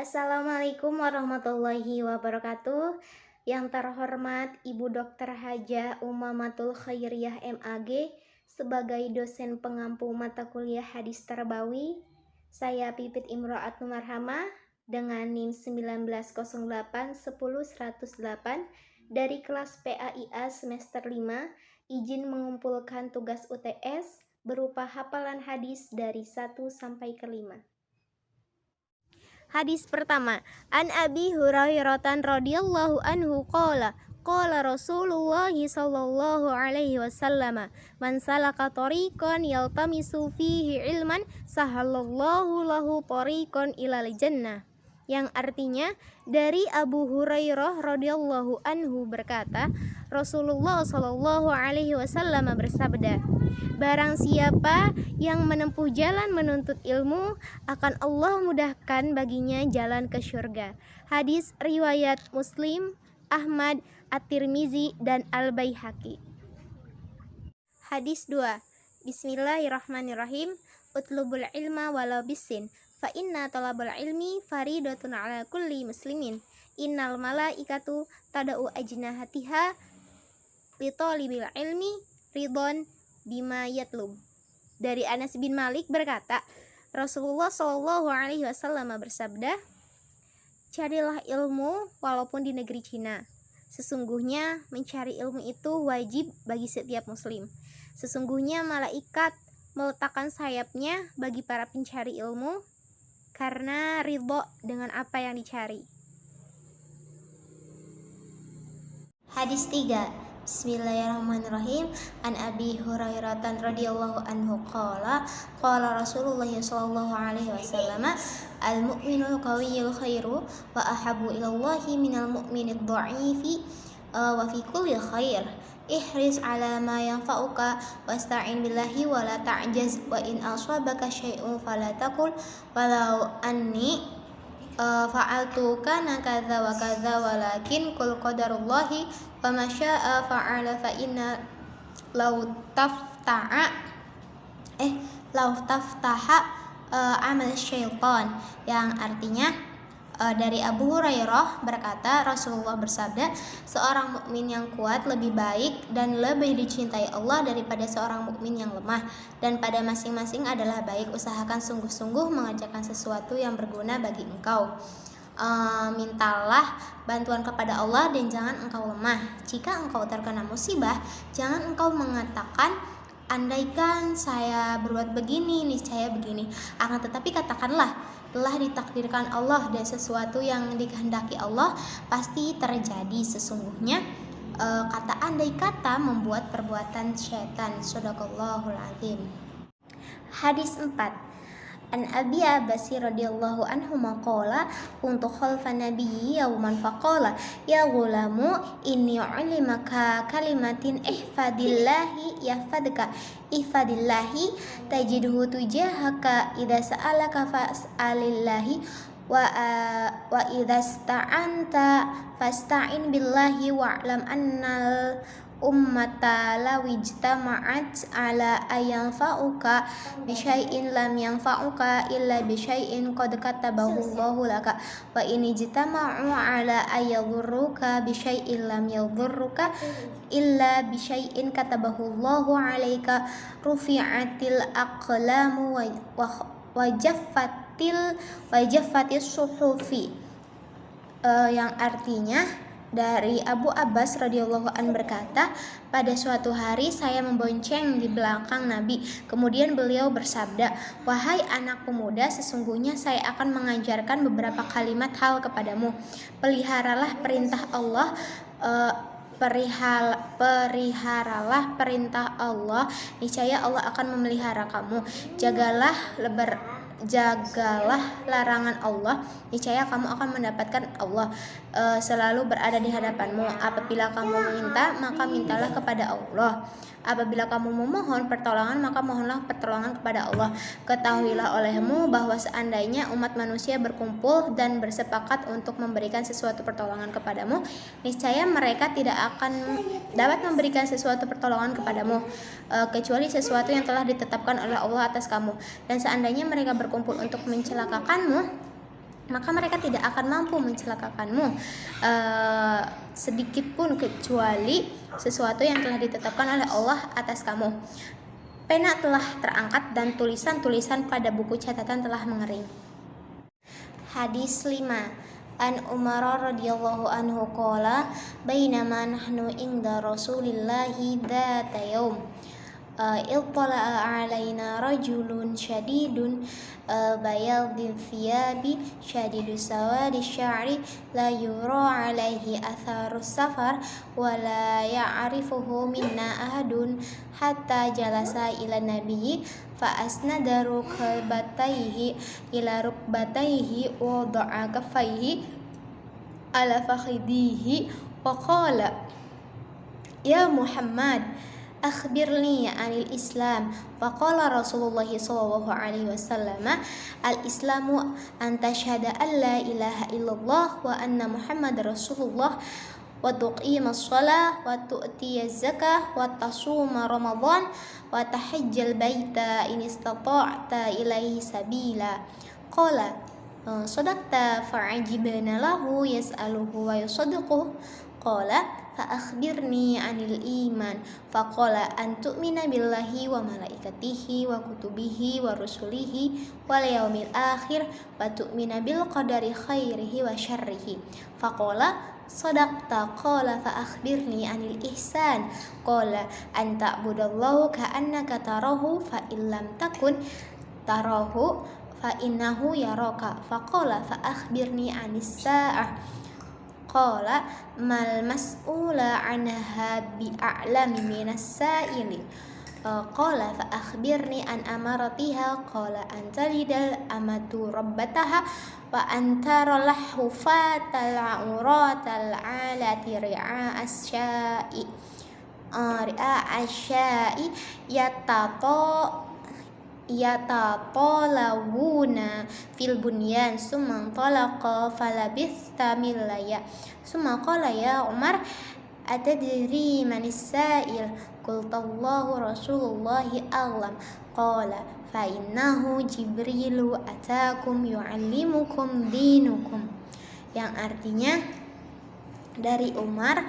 Assalamualaikum warahmatullahi wabarakatuh. Yang terhormat Ibu Dr. Hajah Umamatul Khairiyah MAG sebagai dosen pengampu mata kuliah hadis Tarbawi, saya Pipit Imro'at Numarhama dengan NIM 1908 dari kelas PAIA semester 5 izin mengumpulkan tugas UTS berupa hafalan hadis dari 1 sampai ke 5. Hadis pertama, An Abi Hurairah radhiyallahu anhu qala Rasulullah sallallahu alaihi wasallam, man salaka tariqan yaltamisu fihi ilman sahalallahu lahu tariqan ilal jannah. Yang artinya, dari Abu Hurairah radhiyallahu anhu berkata, Rasulullah sallallahu alaihi wasallam bersabda, barang siapa yang menempuh jalan menuntut ilmu, akan Allah mudahkan baginya jalan ke surga. Hadis riwayat Muslim, Ahmad, At-Tirmizi, dan Al-Baihaqi. Hadis 2. Bismillahirrahmanirrahim. Utlubul ilma walau bisin, fa inna talabul ilmi faridatun ala kulli muslimin. Innal malaikatu tada'u ajnahatiha li talibil ilmi ridon bima yatlub. Dari Anas bin Malik berkata, Rasulullah Shallallahu alaihi wasallam bersabda, carilah ilmu walaupun di negeri Cina. Sesungguhnya mencari ilmu itu wajib bagi setiap muslim. Sesungguhnya malaikat meletakkan sayapnya bagi para pencari ilmu karena ridho dengan apa yang dicari. Hadis 3. Bismillahirrahmanirrahim. An Abi Hurairah radhiyallahu anhu qala Rasulullah sallallahu alaihi wasallam, al mu'minul qawiyyul khairu wa ahabbu ilallahi minal mu'minid dha'ifi wa fi kulli khair. Ihris ala ma yanfa'uka wasta'in billahi wa la ta'jaz wa in asabaka syai'un fala taqul walau anni fa'altu kana kadza wa kadza walakin qul qadarullahi wa ma syaa fa'ala fa inna law taftaha amal syaitan. Yang artinya, dari Abu Hurairah berkata, Rasulullah bersabda, seorang mukmin yang kuat lebih baik dan lebih dicintai Allah daripada seorang mukmin yang lemah, dan pada masing-masing adalah baik usahakan sungguh-sungguh mengerjakan sesuatu yang berguna bagi engkau. Mintalah bantuan kepada Allah dan jangan engkau lemah. Jika engkau terkena musibah, jangan engkau mengatakan, andaikan saya berbuat begini, niscaya begini. Akan tetapi katakanlah, telah ditakdirkan Allah dan sesuatu yang dikehendaki Allah pasti terjadi. Sesungguhnya kata andai kata membuat perbuatan syaitan. Shadaqallahul azim. Hadis 4. An Abi Abbas radhiyallahu anhu maqala kuntu khalfan nabiyyi yauman faqala ya ghulamu inni ulimaka kalimatin ihfadillahi yahfadka ihfadillahi tajidhu tujahaka idza sa'alaka fas'alillahi wa idza sta'anta fasta'in billahi wa'lam annal ummata lawijtama'at ala ayanfa'uka bisyai'in lam yanfa'uka illa bisyai'in qad katabahu Allahu laka wa in ijtama'u ala ayadhurruka bisyai'in lam yadhurruka illa bisyai'in katabahu Allahu alaika rufi'atil aqlamu wa jaffatis suhufi. Yang artinya, dari Abu Abbas radhiyallahu an berkata, pada suatu hari saya membonceng di belakang Nabi. Kemudian beliau bersabda, wahai anak pemuda, sesungguhnya saya akan mengajarkan beberapa kalimat hal kepadamu. Peliharalah perintah Allah, periharalah perintah Allah, niscaya Allah akan memelihara kamu. Jagalah larangan Allah, niscaya kamu akan mendapatkan Allah selalu berada di hadapanmu. Apabila kamu meminta, maka mintalah kepada Allah. Apabila kamu memohon pertolongan, maka mohonlah pertolongan kepada Allah. Ketahuilah olehmu bahwa seandainya umat manusia berkumpul dan bersepakat untuk memberikan sesuatu pertolongan kepadamu, niscaya mereka tidak akan dapat memberikan sesuatu pertolongan kepadamu kecuali sesuatu yang telah ditetapkan oleh Allah atas kamu. Dan seandainya mereka berkumpul untuk mencelakakanmu, maka mereka tidak akan mampu mencelakakanmu sedikit pun, kecuali sesuatu yang telah ditetapkan oleh Allah atas kamu. Pena telah terangkat dan tulisan-tulisan pada buku catatan telah mengering. Hadis 5. An Umar radhiyallahu anhu qala bainama nahnu inda Rasulillahi dzata yaum ittala'a alaina rajulun syadidun bayadil thiyabi syadidus sawadi sya'ri la yura alaihi atharus safar wa la ya'rifuhu minna ahadun hatta jalasa ila nabiyyi fa asnada rukbatayhi ila rukbatayhi wa da'a kaffayhi ala fakhidihi wa qala ya Muhammad akhbirni anil Islam. Faqala Rasulullah sallallahu alaihi wasallam al-islamu an tashhada an la ilaha illallah wa anna Muhammadar Rasulullah wa tuqimas shalah wa tu'tiyaz zakah wa tasuma ramadan wa tahajjal baita in istata'ta ilaihi sabila. Qala sadaqta fa'ajibna lahu yas'aluhu wa yusaddiquhu. Qala fa akhbirni anil iman. Faqala an tu'mina billahi wa malaikatihi wa kutubihi wa rusulihi wal yaumil akhir wa tu'mina bil qadari khairihi wa syarrihi. Faqala sadaqta. Qala fa akhbirni anil ihsan. Qala an ta'budallaha ka'annaka tarahu fa illam takun tarahu fa innahu yaraka. Faqala fa akhbirni anis sa'ah. Qala mal mas'ula anha bi'a'lami minas sa'ili. Qala fa akhbirni an amaratiha. Qala an talidal amatu rabbataha wa antara lahu fatal auratal alati ri'a asya'i yatatolawuna fil bunyan summa talaqa falabitha millaya summa qala ya Umar atadri manis sa'il qultallahu rasulullahi a'lam qala fa innahu jibrilu atakum yu'allimukum dinukum, yang artinya dari Umar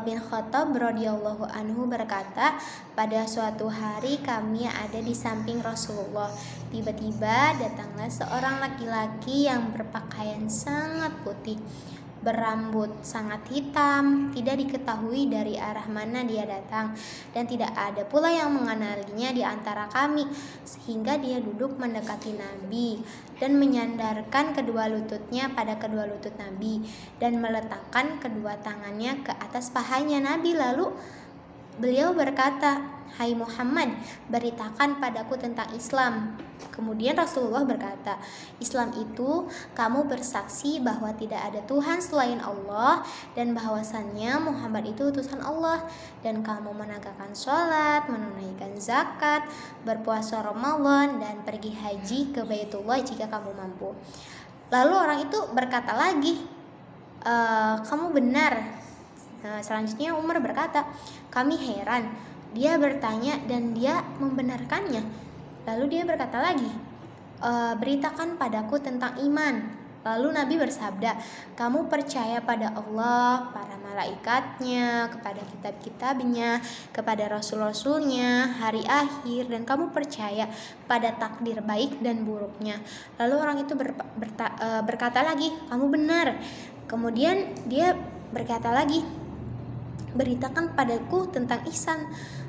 bin Khattab radhiyallahu anhu berkata, pada suatu hari kami ada di samping Rasulullah. Tiba-tiba datanglah seorang laki-laki yang berpakaian sangat putih, berambut sangat hitam, tidak diketahui dari arah mana dia datang, dan tidak ada pula yang mengenalinya di antara kami, sehingga dia duduk mendekati Nabi dan menyandarkan kedua lututnya pada kedua lutut Nabi dan meletakkan kedua tangannya ke atas pahanya Nabi. Lalu beliau berkata, hai Muhammad, beritakan padaku tentang Islam. Kemudian Rasulullah berkata, Islam itu kamu bersaksi bahwa tidak ada Tuhan selain Allah dan bahwasannya Muhammad itu utusan Allah, dan kamu menegakkan sholat, menunaikan zakat, berpuasa Ramadan, dan pergi haji ke Baitullah jika kamu mampu. Lalu orang itu berkata lagi, kamu benar. Selanjutnya Umar berkata, kami heran. Dia bertanya dan dia membenarkannya. Lalu dia berkata lagi, beritakan padaku tentang iman. Lalu Nabi bersabda, kamu percaya pada Allah, para malaikatnya, kepada kitab-kitabnya, kepada rasul-rasulnya, hari akhir, dan kamu percaya pada takdir baik dan buruknya. Lalu orang itu berkata lagi, kamu benar. Kemudian dia berkata lagi, beritakan padaku tentang ihsan.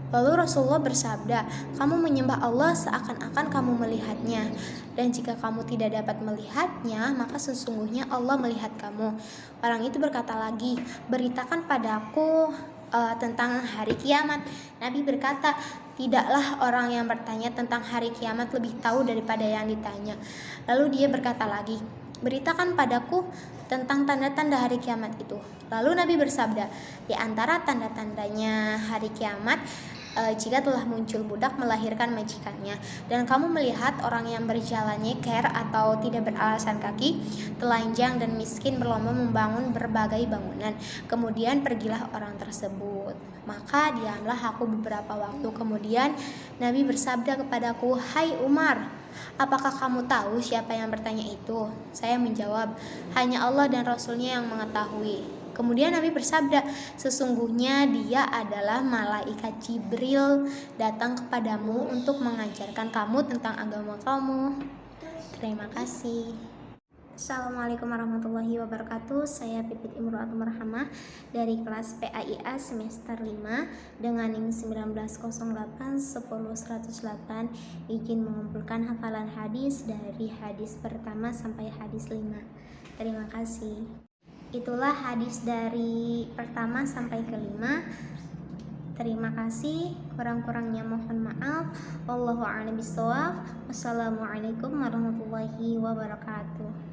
Lalu Rasulullah bersabda, kamu menyembah Allah seakan-akan kamu melihatnya, dan jika kamu tidak dapat melihatnya, maka sesungguhnya Allah melihat kamu. Orang itu berkata lagi, beritakan padaku tentang hari kiamat. Nabi berkata, tidaklah orang yang bertanya tentang hari kiamat lebih tahu daripada yang ditanya. Lalu dia berkata lagi, beritakan padaku tentang tanda-tanda hari kiamat itu. Lalu Nabi bersabda, di antara tanda-tandanya hari kiamat jika telah muncul budak melahirkan majikannya, dan kamu melihat orang yang berjalan nyeker atau tidak beralasan kaki, telanjang dan miskin berlomba membangun berbagai bangunan, kemudian pergilah orang tersebut. Maka diamlah aku beberapa waktu kemudian. Nabi bersabda kepadaku, "Hai Umar, apakah kamu tahu siapa yang bertanya itu?" Saya menjawab, "Hanya Allah dan Rasulnya yang mengetahui." Kemudian Nabi bersabda, "Sesungguhnya dia adalah malaikat Jibril datang kepadamu untuk mengajarkan kamu tentang agama kamu." Terima kasih. Assalamualaikum warahmatullahi wabarakatuh. Saya Pipit Imro'atul Marhamah dari kelas PAIA semester 5 dengan NIM 1908 izin mengumpulkan hafalan hadis dari hadis pertama sampai hadis 5. Terima kasih. Itulah hadis dari pertama sampai ke-5. Terima kasih, kurang-kurangnya mohon maaf. Wallahu a'lam bishawab. Wassalamualaikum warahmatullahi wabarakatuh.